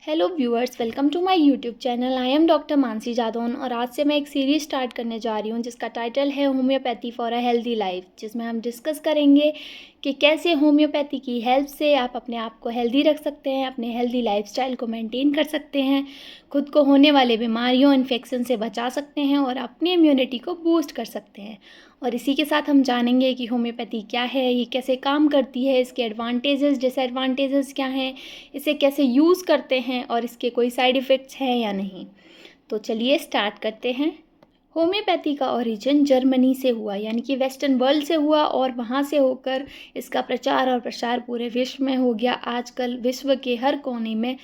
Hello viewers, welcome to my YouTube channel. I am doctor Mansi Jadaun और आज से मैं एक सीरीज़ स्टार्ट करने जा रही हूँ जिसका टाइटल है homeopathy for a healthy life, जिसमें हम डिस्कस करेंगे कि कैसे होम्योपैथी की हेल्प से आप अपने आप को हेल्दी रख सकते हैं, अपने हेल्दी लाइफस्टाइल को मेंटेन कर सकते हैं, खुद को होने वाले बीमारियों इन्फेक्शन से बचा सकते हैं और अपनी इम्यूनिटी को बूस्ट कर सकते हैं। और इसी के साथ हम जानेंगे कि होम्योपैथी क्या है, ये कैसे काम करती है, इसके एडवांटेजेस डिसएडवांटेजेस क्या हैं, इसे कैसे यूज़ करते हैं और इसके कोई साइड इफ़ेक्ट्स हैं या नहीं। तो चलिए स्टार्ट करते हैं। होम्योपैथी का ओरिजिन जर्मनी से हुआ, यानी कि वेस्टर्न वर्ल्ड से हुआ और वहाँ से होकर इसका प्रचार और प्रसार पूरे विश्व में हो गया। आजकल विश्व के हर कोने में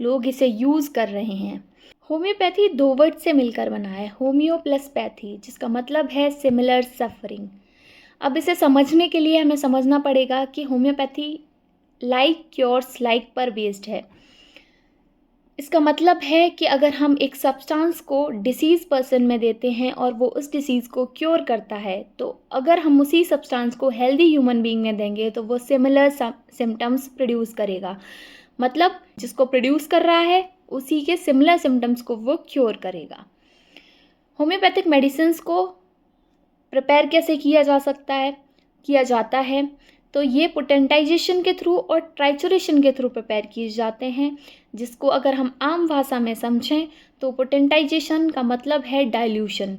लोग इसे यूज़ कर रहे हैं। होम्योपैथी दो वर्ड से मिलकर बना है, होम्यो प्लस पैथी, जिसका मतलब है सिमिलर सफरिंग। अब इसे समझने के लिए हमें समझना पड़ेगा कि होम्योपैथी लाइक क्योर्स लाइक पर बेस्ड है। इसका मतलब है कि अगर हम एक सब्सटेंस को डिसीज़ पर्सन में देते हैं और वो उस डिसीज़ को क्योर करता है, तो अगर हम उसी सब्सटेंस को हेल्दी ह्यूमन बीइंग में देंगे तो वो सिमिलर सिम्टम्स प्रोड्यूस करेगा। मतलब जिसको प्रोड्यूस कर रहा है उसी के सिमिलर सिम्टम्स को वो क्योर करेगा। होम्योपैथिक मेडिसिन्स को प्रिपेयर कैसे किया जाता है, तो ये पोटेंटाइजेशन के थ्रू और ट्राइचुरेशन के थ्रू प्रिपेयर किए जाते हैं, जिसको अगर हम आम भाषा में समझें तो पोटेंटाइजेशन का मतलब है डाइल्यूशन,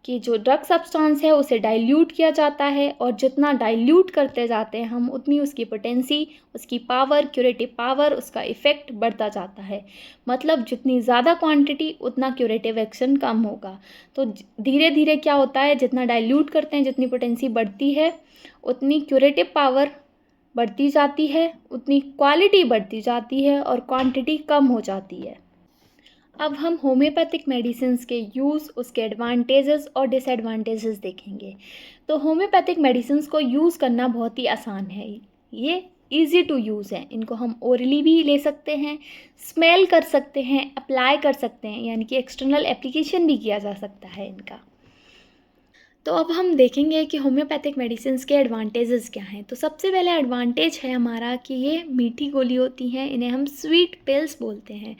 कि जो ड्रग सब्सटेंस है उसे डाइल्यूट किया जाता है और जितना डाइल्यूट करते जाते हैं हम उतनी उसकी पोटेंसी, उसकी पावर, क्यूरेटिव पावर, उसका इफ़ेक्ट बढ़ता जाता है। मतलब जितनी ज़्यादा क्वांटिटी उतना क्यूरेटिव एक्शन कम होगा। तो धीरे धीरे क्या होता है, जितना डाइल्यूट करते हैं जितनी पोटेंसी बढ़ती है उतनी क्यूरेटिव पावर बढ़ती जाती है, उतनी क्वालिटी बढ़ती जाती है और क्वांटिटी कम हो जाती है। अब हम होम्योपैथिक मेडिसिन्स के यूज़, उसके एडवांटेजेस और डिसएडवांटेजेस देखेंगे। तो होम्योपैथिक मेडिसिन्स को यूज़ करना बहुत ही आसान है। ये ईज़ी टू यूज़ है। इनको हम ओरली भी ले सकते हैं, स्मेल कर सकते हैं, अप्लाई कर सकते हैं, यानी कि एक्सटर्नल एप्लीकेशन भी किया जा सकता है इनका। तो अब हम देखेंगे कि होम्योपैथिक मेडिसिन्स के एडवांटेजेस क्या हैं। तो सबसे पहला एडवांटेज है हमारा कि ये मीठी गोली होती हैं, इन्हें हम स्वीट पिल्स बोलते हैं।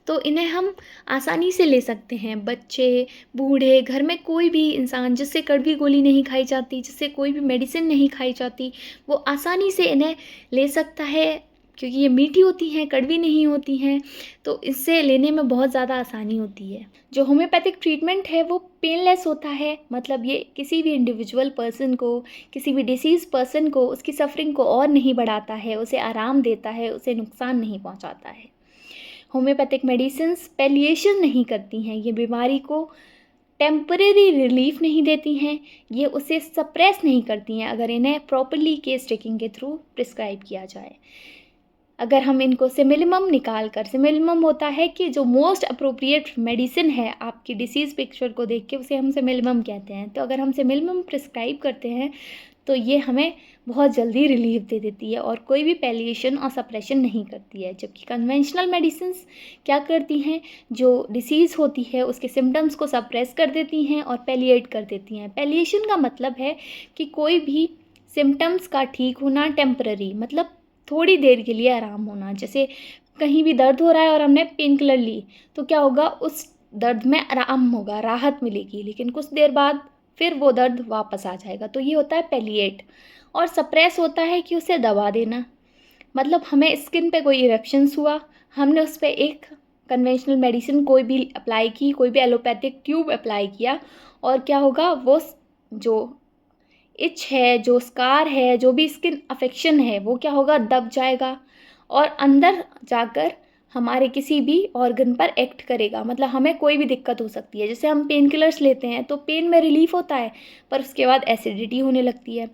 तो इन्हें हम आसानी से ले सकते हैं, बच्चे, बूढ़े, घर में कोई भी इंसान जिससे कड़वी गोली नहीं खाई जाती, जिससे कोई भी मेडिसिन नहीं खाई जाती, वो आसानी से इन्हें ले सकता है, क्योंकि ये मीठी होती हैं, कड़वी नहीं होती हैं, तो इससे लेने में बहुत ज़्यादा आसानी होती है। जो होम्योपैथिक ट्रीटमेंट है वो पेनलेस होता है, मतलब ये किसी भी इंडिविजुअल पर्सन को, किसी भी डिसीज़ पर्सन को उसकी सफरिंग को और नहीं बढ़ाता है, उसे आराम देता है, उसे नुकसान नहीं पहुंचाता है। होम्योपैथिक मेडिसिन्स पैलिएशन नहीं करती हैं, ये बीमारी को टेम्परेरी रिलीफ नहीं देती हैं, ये उसे सप्रेस नहीं करती हैं अगर इन्हें प्रॉपरली केस टेकिंग के थ्रू प्रिस्क्राइब किया जाए। अगर हम इनको सिमिलिमम निकाल कर, सिमिलिमम होता है कि जो मोस्ट अप्रोप्रिएट मेडिसिन है आपकी डिसीज़ पिक्चर को देख के, उसे हम सिमिलिमम कहते हैं। तो अगर हम सिमिलिमम प्रिस्क्राइब करते हैं तो ये हमें बहुत जल्दी रिलीफ दे देती है और कोई भी पैलिएशन और सप्रेशन नहीं करती है। जबकि कन्वेंशनल मेडिसिन्स क्या करती हैं, जो डिसीज़ होती है उसके सिम्टम्स को सप्रेस कर देती हैं और पैलिएट कर देती हैं। पैलिएशन का मतलब है कि कोई भी सिम्टम्स का ठीक होना टेम्पररी, मतलब थोड़ी देर के लिए आराम होना। जैसे कहीं भी दर्द हो रहा है और हमने पेन किलर ली, तो क्या होगा, उस दर्द में आराम होगा, राहत मिलेगी, लेकिन कुछ देर बाद फिर वो दर्द वापस आ जाएगा। तो ये होता है पैलिएट। और सप्रेस होता है कि उसे दबा देना, मतलब हमें स्किन पे कोई इरेक्शंस हुआ, हमने उस पर एक कन्वेंशनल मेडिसिन कोई भी अप्लाई की, कोई भी एलोपैथिक ट्यूब अप्लाई किया, और क्या होगा, वो जो इच है, जो स्कार है, जो भी स्किन अफेक्शन है, वो क्या होगा, दब जाएगा और अंदर जाकर हमारे किसी भी ऑर्गन पर एक्ट करेगा। मतलब हमें कोई भी दिक्कत हो सकती है। जैसे हम पेन किलर्स लेते हैं तो पेन में रिलीफ होता है, पर उसके बाद एसिडिटी होने लगती है।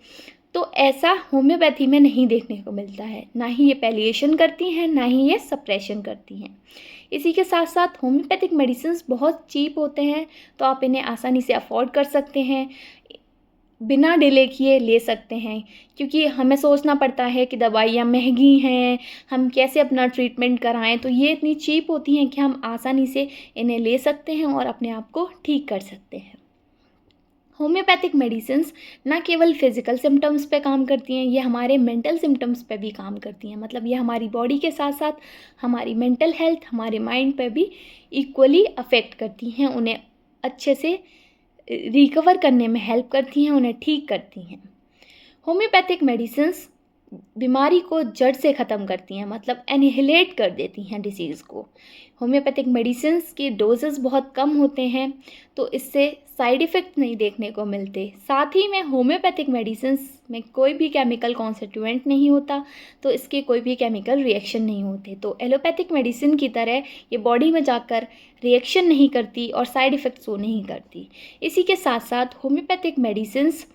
तो ऐसा होम्योपैथी में नहीं देखने को मिलता है। ना ही ये पैलिएशन करती हैं, ना ही ये सप्रेशन करती हैं। इसी के साथ साथ होम्योपैथिक मेडिसिन्स बहुत चीप होते हैं, तो आप इन्हें आसानी से अफोर्ड कर सकते हैं, बिना डिले किए ले सकते हैं। क्योंकि हमें सोचना पड़ता है कि दवाइयाँ महंगी हैं, हम कैसे अपना ट्रीटमेंट कराएं, तो ये इतनी चीप होती हैं कि हम आसानी से इन्हें ले सकते हैं और अपने आप को ठीक कर सकते हैं। होम्योपैथिक मेडिसिन्स ना केवल फिज़िकल सिम्टम्स पे काम करती हैं, ये हमारे मेंटल सिम्टम्स पे भी काम करती हैं। मतलब ये हमारी बॉडी के साथ साथ हमारी मेंटल हेल्थ, हमारे माइंड पे भी इक्वली अफ़ेक्ट करती हैं। उन्हें अच्छे से रिकवर करने में हेल्प करती हैं, उन्हें ठीक करती हैं। होम्योपैथिक मेडिसिन्स बीमारी को जड़ से ख़त्म करती हैं, मतलब एनिहिलेट कर देती हैं डिसीज़ को। होम्योपैथिक मेडिसिन्स के डोजेज़ बहुत कम होते हैं, तो इससे साइड इफ़ेक्ट नहीं देखने को मिलते। साथ ही में होम्योपैथिक मेडिसिन्स में कोई भी केमिकल कॉन्स्टिट्यूएंट नहीं होता, तो इसके कोई भी केमिकल रिएक्शन नहीं होते। तो एलोपैथिक मेडिसिन की तरह ये बॉडी में जाकर रिएक्शन नहीं करती और साइड इफ़ेक्ट शो नहीं करती। इसी के साथ साथ होम्योपैथिक मेडिसिन्स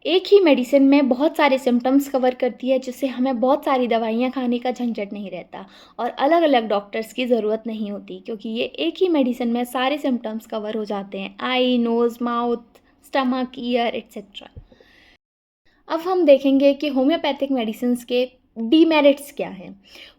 एक ही मेडिसिन में बहुत सारे सिम्टम्स कवर करती है, जिससे हमें बहुत सारी दवाइयाँ खाने का झंझट नहीं रहता और अलग अलग डॉक्टर्स की ज़रूरत नहीं होती, क्योंकि ये एक ही मेडिसिन में सारे सिम्टम्स कवर हो जाते हैं: eye, nose, mouth, stomach, ear etcetera. अब हम देखेंगे कि होम्योपैथिक मेडिसिन्स के डीमेरिट्स क्या हैं।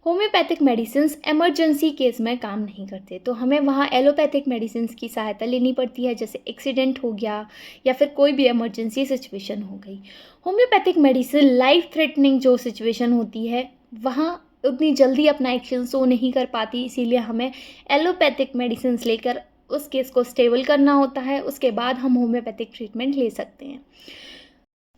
होम्योपैथिक मेडिसिन्स इमरजेंसी केस में काम नहीं करते, तो हमें वहाँ एलोपैथिक मेडिसिन्स की सहायता लेनी पड़ती है, जैसे एक्सीडेंट हो गया या फिर कोई भी इमरजेंसी सिचुएशन हो गई। होम्योपैथिक मेडिसिन लाइफ थ्रेटनिंग जो सिचुएशन होती है, वहाँ उतनी जल्दी अपना एक्शन शो नहीं कर पाती, इसीलिए हमें एलोपैथिक मेडिसिन्स लेकर उस केस को स्टेबल करना होता है। उसके बाद हम होम्योपैथिक ट्रीटमेंट ले सकते हैं।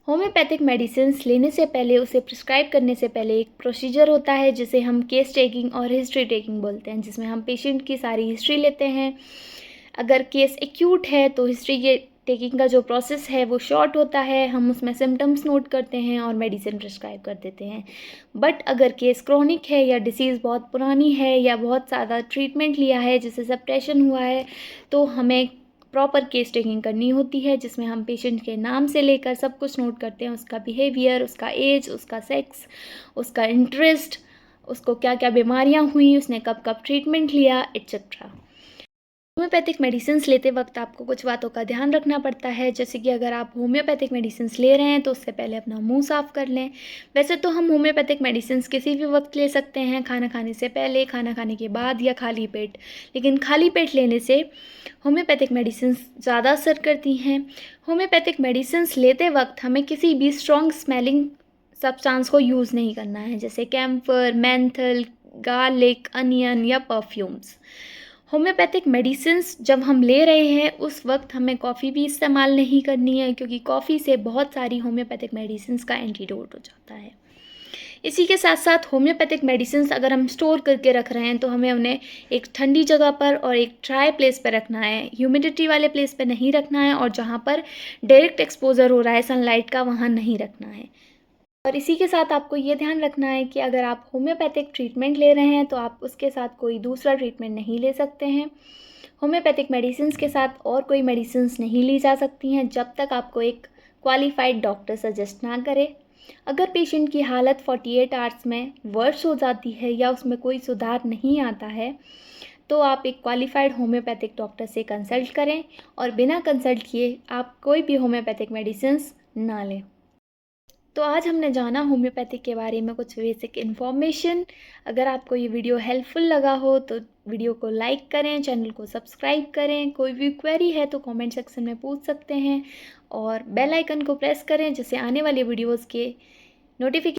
होम्योपैथिक मेडिसिन्स लेने से पहले, उसे प्रिस्क्राइब करने से पहले एक प्रोसीजर होता है, जिसे हम केस टेकिंग और हिस्ट्री टेकिंग बोलते हैं, जिसमें हम पेशेंट की सारी हिस्ट्री लेते हैं। अगर केस एक्यूट है तो हिस्ट्री के टेकिंग का जो प्रोसेस है वो शॉर्ट होता है, हम उसमें सिम्टम्स नोट करते हैं और मेडिसिन प्रिस्क्राइब कर देते हैं। बट अगर केस क्रॉनिक है या डिसीज़ बहुत पुरानी है या बहुत ज़्यादा ट्रीटमेंट लिया है, जिससे सप्रेशन हुआ है, तो हमें प्रॉपर केस टेकिंग करनी होती है, जिसमें हम पेशेंट के नाम से लेकर सब कुछ नोट करते हैं: उसका बिहेवियर, उसका एज, उसका सेक्स, उसका इंटरेस्ट, उसको क्या क्या बीमारियां हुई, उसने कब कब ट्रीटमेंट लिया एट्सेट्रा। होम्योपैथिक मेडिसिन्स लेते वक्त आपको कुछ बातों का ध्यान रखना पड़ता है, जैसे कि अगर आप होम्योपैथिक मेडिसिन्स ले रहे हैं तो उससे पहले अपना मुंह साफ़ कर लें। वैसे तो हम होम्योपैथिक मेडिसिन्स किसी भी वक्त ले सकते हैं, खाना खाने से पहले, खाना खाने के बाद या खाली पेट, लेकिन खाली पेट लेने से होम्योपैथिक मेडिसिन्स ज़्यादा असर करती हैं। होम्योपैथिक मेडिसिन्स लेते वक्त हमें किसी भी स्ट्रॉन्ग स्मेलिंग सब्सटेंस को यूज़ नहीं करना है, जैसे कैम्फर, मेंथल, गार्लिक, अनियन या परफ्यूम्स। होम्योपैथिक मेडिसिन्स जब हम ले रहे हैं उस वक्त हमें कॉफ़ी भी इस्तेमाल नहीं करनी है, क्योंकि कॉफ़ी से बहुत सारी होम्योपैथिक मेडिसिन्स का एंटीडोट हो जाता है। इसी के साथ साथ होम्योपैथिक मेडिसिन्स अगर हम स्टोर करके रख रहे हैं तो हमें उन्हें एक ठंडी जगह पर और एक ड्राई प्लेस पर रखना है, ह्यूमिडिटी वाले प्लेस पर नहीं रखना है, और जहाँ पर डायरेक्ट एक्सपोजर हो रहा है सनलाइट का, वहाँ नहीं रखना है। और इसी के साथ आपको ये ध्यान रखना है कि अगर आप होम्योपैथिक ट्रीटमेंट ले रहे हैं तो आप उसके साथ कोई दूसरा ट्रीटमेंट नहीं ले सकते हैं। होम्योपैथिक मेडिसिन्स के साथ और कोई मेडिसिन्स नहीं ली जा सकती हैं जब तक आपको एक क्वालिफाइड डॉक्टर सजेस्ट ना करे। अगर पेशेंट की हालत 48 आवर्स में वर्स हो जाती है या उसमें कोई सुधार नहीं आता है, तो आप एक क्वालिफाइड होम्योपैथिक डॉक्टर से कंसल्ट करें और बिना कंसल्ट किए आप कोई भी होम्योपैथिक मेडिसिन्स ना लें। तो आज हमने जाना होम्योपैथिक के बारे में कुछ बेसिक इन्फॉर्मेशन। अगर आपको ये वीडियो हेल्पफुल लगा हो तो वीडियो को लाइक करें, चैनल को सब्सक्राइब करें। कोई भी क्वेरी है तो कमेंट सेक्शन में पूछ सकते हैं और बेल आइकन को प्रेस करें, जिससे आने वाली वीडियोस के नोटिफिकेशन